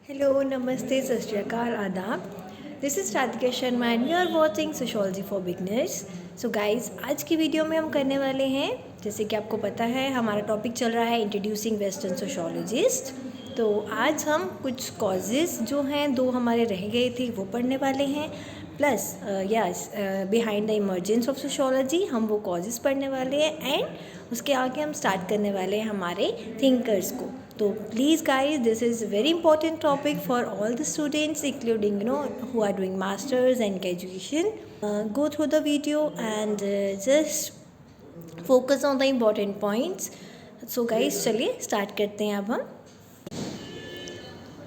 Hello, Namaste, Sat Shri Akal, Adab. This is Radhika Sharma and you are watching Sociology for Beginners. So guys, आज की video में हम करने वाले हैं, जैसे कि आपको पता है हमारा टॉपिक चल रहा है इंट्रोड्यूसिंग वेस्टर्न सोशोलॉजिस्ट। तो आज हम कुछ कॉजेज़ जो हैं दो हमारे रह गए थे वो पढ़ने वाले हैं, plus behind the emergence of sociology हम वो कॉजेज़ पढ़ने वाले हैं एंड उसके आगे हम स्टार्ट करने वाले हैं हमारे थिंकर्स को। तो please guys, this is very important topic for all the students including who are doing masters and graduation. Go through the video and just focus on the important points. So guys चलिए start करते हैं अब हम।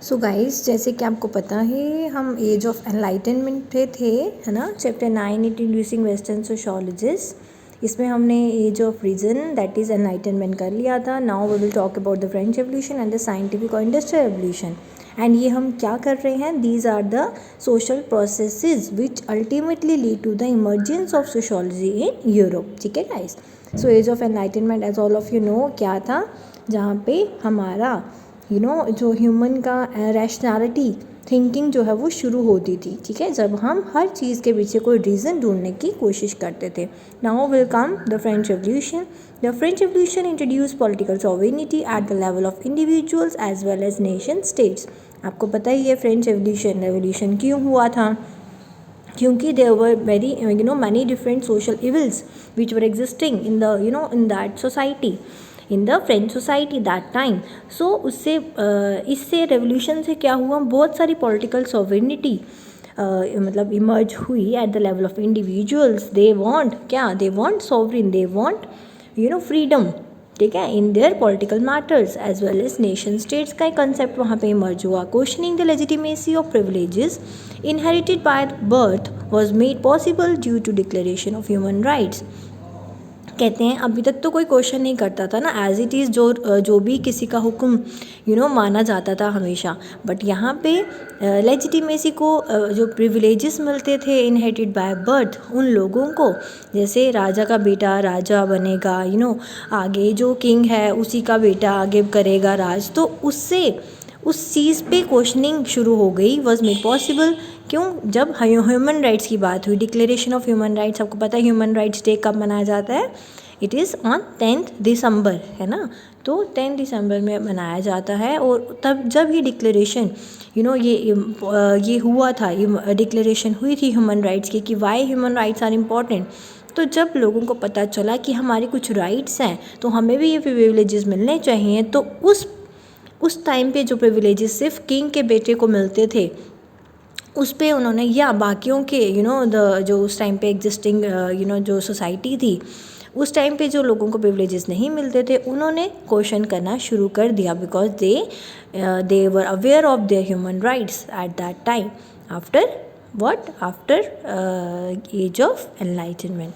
So guys, जैसे कि आपको पता है हम एज ऑफ एनलाइटनमेंट पे थे, है ना। चैप्टर 9 इंट्रोड्यूसिंग वेस्टर्न सोशोलॉजिस्ट, इसमें हमने age of reason that is enlightenment कर लिया था। Now we will talk about the French revolution and the scientific और इंडस्ट्रियल रेवोल्यूशन। एंड ये हम क्या कर रहे हैं, these are the social processes which ultimately lead to the emergence of sociology in Europe. ठीक है guys. So age of enlightenment as all of you know क्या था, जहाँ पे हमारा जो ह्यूमन का रैशनैलिटी थिंकिंग जो है वो शुरू होती थी। ठीक है, जब हम हर चीज़ के पीछे कोई रीज़न ढूंढने की कोशिश करते थे। Now will come the French revolution. The French revolution introduce political sovereignty at the level of individuals as well as nation states. आपको पता ही है फ्रेंच रेवोल्यूशन क्यों हुआ था, क्योंकि there were very many different social evils which were existing in the in that society, in the French society that time. So इससे revolution से क्या हुआ, बहुत सारी पॉलिटिकल सॉवरेनिटी मतलब इमर्ज हुई at the level of individuals. They want क्या, they want sovereign, they want freedom. ठीक है, in their political matters as well as nation states का एक कंसेप्ट वहाँ पे इमर्ज हुआ। Questioning the legitimacy of privileges inherited by birth was made possible due to declaration of human rights. कहते हैं अभी तक तो कोई क्वेश्चन नहीं करता था ना, एज इट इज़ जो भी किसी का हुक्म माना जाता था हमेशा। बट यहाँ पे लेजिटिमेसी को जो प्रिविलेजेस मिलते थे इनहेरिटेड बाय बर्थ उन लोगों को, जैसे राजा का बेटा राजा बनेगा, आगे जो किंग है उसी का बेटा आगे करेगा राज, तो उससे उस चीज़ पे क्वेश्चनिंग शुरू हो गई। वॉज मेड पॉसिबल क्यों, जब ह्यूमन राइट्स की बात हुई, डिक्लेरेशन ऑफ ह्यूमन राइट्स। आपको पता है ह्यूमन राइट्स डे कब मनाया जाता है, इट इज़ ऑन 10 दिसंबर, है ना। तो 10 दिसंबर में मनाया जाता है। और तब जब ये डिक्लेरेशन ये हुआ था, ये डिक्लेरेशन हुई थी ह्यूमन राइट्स की कि why human rights are important. तो जब लोगों को पता चला कि हमारे कुछ राइट्स हैं तो हमें भी ये प्रिविलेजेस मिलने चाहिए, तो उस टाइम पे जो प्रिविलेजेस सिर्फ किंग के बेटे को मिलते थे उस पे उन्होंने, या बाकियों के जो उस टाइम पे एग्जिस्टिंग जो सोसाइटी थी उस टाइम पे जो लोगों को प्रिविलेजेस नहीं मिलते थे उन्होंने क्वेश्चन करना शुरू कर दिया, because they were aware of their human rights at that time after age of enlightenment.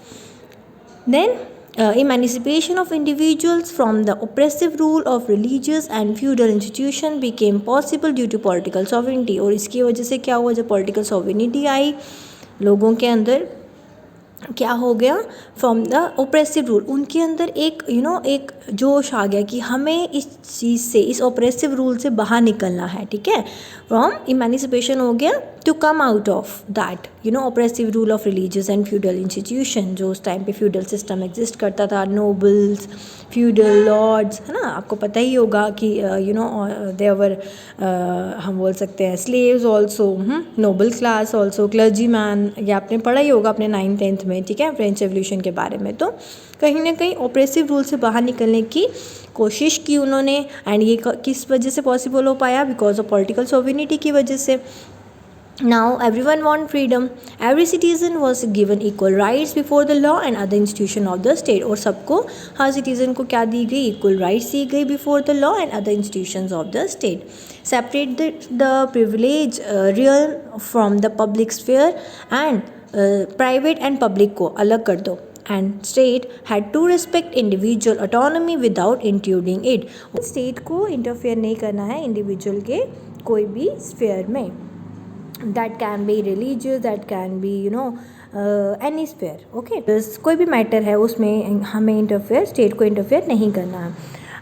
Then emancipation of individuals from the oppressive rule of religious and feudal institution became possible due to political sovereignty। और इसकी वजह से क्या हुआ, जब political sovereignty आई लोगों के अंदर क्या हो गया, फ्रॉम द ओप्रेसिव रूल उनके अंदर एक एक जोश आ गया कि हमें इस चीज़ से, इस ओप्रेसिव रूल से बाहर निकलना है। ठीक है, फ्रॉम इमेंसिपेशन हो गया to come out of that oppressive rule of religious and feudal institution. जो उस टाइम पे फ्यूडल सिस्टम एग्जिस्ट करता था, नोबल्स, फ्यूडल लॉर्ड्स, है ना। आपको पता ही होगा कि देवर हम बोल सकते हैं slaves also, noble class also, clergy man, ये आपने पढ़ा ही होगा अपने 9th-10th में। ठीक है, फ्रेंच रेवोल्यूशन के बारे में। तो कहीं ना कहीं ऑप्रेसिव रूल से बाहर निकलने की कोशिश की उन्होंने, एंड ये किस वजह से पॉसिबल हो पाया, बिकॉज ऑफ पॉलिटिकल सोवरेनिटी की वजह से। Now everyone want freedom. Every citizen was given equal rights before the law and other institution of the state। और सबको, हर सिटीजन को क्या दी गई, इक्वल राइट्स दी गई before the law and other institutions of the state. Separate the privilege real from the public sphere and private and public को अलग कर दो। And state had to respect individual autonomy without intruding it. State को interfere नहीं करना है individual के कोई भी स्फेयर में। that can be religious, that can be any sphere। okay, कोई भी मैटर है उसमें हमें इंटरफेयर, स्टेट को इंटरफेयर नहीं करना है।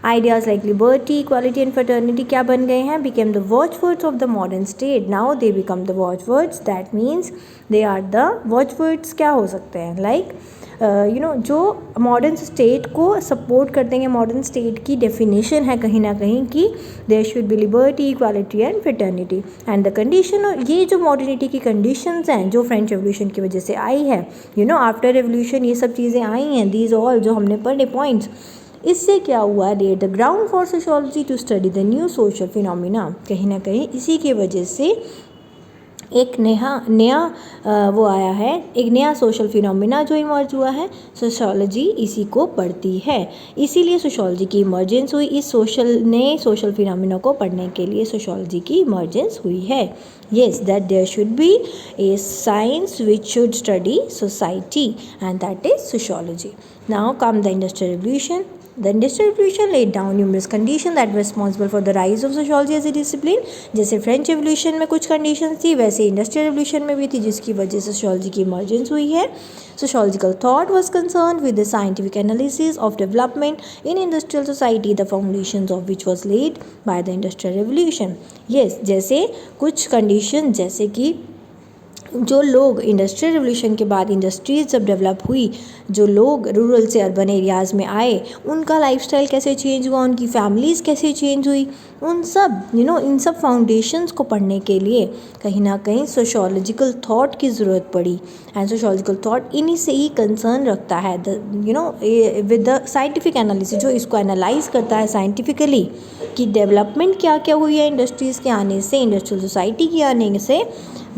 Ideas like liberty, equality and fraternity क्या बन गए हैं, became the watchwords of the modern state. Now they become the watchwords, that means they are the watchwords. क्या हो सकते हैं, लाइक जो मॉडर्न स्टेट को सपोर्ट करते हैं. मॉडर्न स्टेट की डेफिनेशन है कहीं ना कहीं कि there should be liberty, equality and fraternity. And the condition, ये जो मॉडर्निटी की कंडीशंस हैं जो फ्रेंच रेवोल्यूशन की वजह से आई है, आफ्टर रेवोल्यूशन ये सब चीज़ें आई हैं, दीज ऑल जो हमने पढ़े पॉइंट्स, इससे क्या हुआ, led the ground for sociology to study the new social phenomena. कहीं ना कहीं इसी की वजह से एक नया वो आया है, एक नया सोशल फिनोमिना जो इमर्ज हुआ है. सोशियोलॉजी इसी को पढ़ती है, इसीलिए सोशियोलॉजी की इमर्जेंस हुई. इस नए सोशल फिनोमिना को पढ़ने के लिए सोशियोलॉजी की इमर्जेंस हुई है. yes, that there should be a science which should study society, and that is sociology. Now come the Industrial Revolution. The Industrial Revolution laid down numerous conditions that were responsible for the rise of sociology as a discipline. जैसे French revolution में कुछ conditions थी, वैसे industrial revolution में भी थी, जिसकी वजह से सोशियोलॉजी की इमर्जेंस हुई है. Sociological thought was concerned with the scientific analysis of development in industrial society, the foundations of which was laid by the Industrial Revolution. Yes, जैसे कुछ कंडीशन, जैसे कि जो लोग इंडस्ट्रियल रेवोल्यूशन के बाद इंडस्ट्रीज जब डेवलप हुई, जो लोग रूरल से अर्बन एरियाज़ में आए, उनका लाइफस्टाइल कैसे चेंज हुआ, उनकी फैमिलीज़ कैसे चेंज हुई, उन सब इन सब फाउंडेशंस को पढ़ने के लिए कहीं ना कहीं सोशियोलॉजिकल थॉट की ज़रूरत पड़ी. एंड सोशियोलॉजिकल थॉट इन्हीं से ही कंसर्न रखता है विद द साइंटिफिक एनालिसिस, जो इसको एनालाइज करता है साइंटिफिकली कि डेवलपमेंट क्या क्या हुई है इंडस्ट्रीज़ के आने से, इंडस्ट्रियल सोसाइटी के आने से.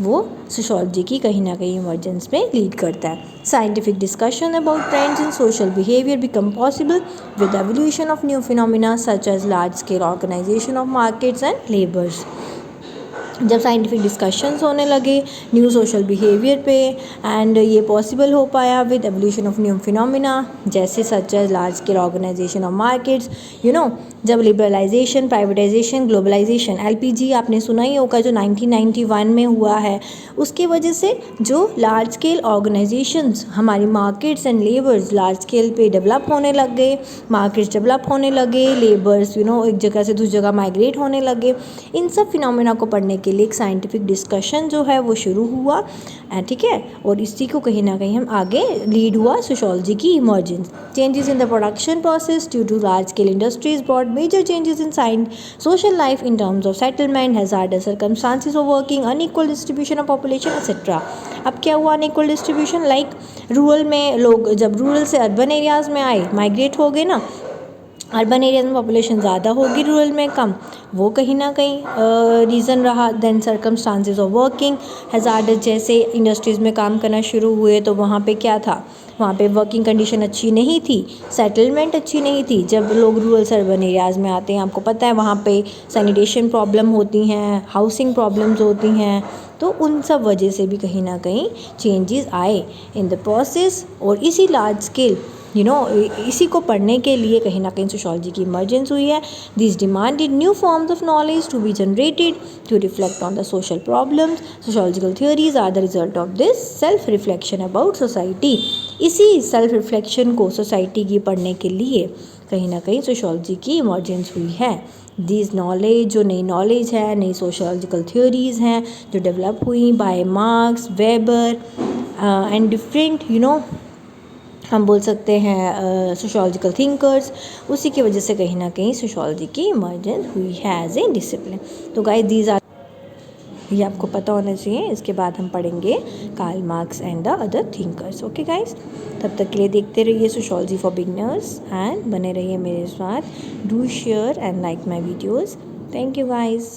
वो सोशियोलॉजी की कहीं ना कहीं इमर्जेंस में लीड करता है. Scientific discussion about trends in social behaviour become possible with evolution of new phenomena such as large scale organisation of markets and labours. जब साइंटिफिक डिस्कशंस होने लगे न्यू सोशल बिहेवियर पे, एंड ये possible हो पाया with evolution of new phenomena, जैसे such as large scale organisation of markets. जब liberalisation, privatisation, globalisation, LPG आपने सुना ही होगा जो 1991 में हुआ है, उसके वजह से जो लार्ज स्केल ऑर्गेनाइजेशंस, हमारी markets and labours large scale पे डेवलप होने लग गए, मार्केट्स डेवलप होने लगे, लेबर्स एक जगह से दूसरी जगह माइग्रेट होने लगे. इन सब फिनोमेना को पढ़ने के लिए एक साइंटिफिक डिस्कशन जो है वो शुरू हुआ, ठीक है, और इसी को कहीं ना कहीं हम आगे लीड हुआ सोशियोलॉजी की emergence. Changes in the production process due to large scale industries brought major changes in social life in terms of settlement, hazardous circumstances of working, unequal distribution of population etcetera. अब क्या हुआ unequal distribution, like rural में लोग जब rural से urban areas में आए, migrate हो गए ना, अर्बन एरियाज में पॉपुलेशन ज़्यादा होगी, रूरल में कम, वो कहीं ना कहीं रीज़न रहा. Then circumstances of working, hazardous जैसे इंडस्ट्रीज़ में काम करना शुरू हुए तो वहाँ पे क्या था, वहाँ पे वर्किंग कंडीशन अच्छी नहीं थी, सेटलमेंट अच्छी नहीं थी. जब लोग रूरल से अर्बन एरियाज़ में आते हैं, आपको पता है वहाँ पे सैनिटेशन प्रॉब्लम होती हैं, हाउसिंग प्रॉब्लम्स होती हैं, तो उन सब वजह से भी कहीं ना कहीं चेंजेस आए इन द प्रोसेस. और इसी लार्ज स्केल इसी को पढ़ने के लिए कहीं ना कहीं सोशियोलॉजी की इमर्जेंस हुई है. This demanded new forms of knowledge to be generated to reflect on the social problems. Sociological theories are the result of this self reflection about society. इसी सेल्फ रिफ्लेक्शन को सोसाइटी की पढ़ने के लिए कहीं ना कहीं सोशियोलॉजी की इमर्जेंस हुई है. दिस नॉलेज, जो नई नॉलेज है, नई सोशियोलॉजिकल थियोरीज़ हैं जो डेवलप हुई by Marx, Weber and different हम बोल सकते हैं सोशियोलॉजिकल थिंकर्स, उसी की वजह से कहीं ना कहीं सोशियोलॉजी की इमर्जेंस हुई है एज ए डिसिप्लिन. तो गाइस दीज आर, ये आपको पता होना चाहिए. इसके बाद हम पढ़ेंगे Karl Marx and the other thinkers. Okay guys, तब तक के लिए देखते रहिए सोशियोलॉजी फॉर बिगनर्स एंड बने रहिए मेरे साथ. Do share and like my videos. Thank you guys.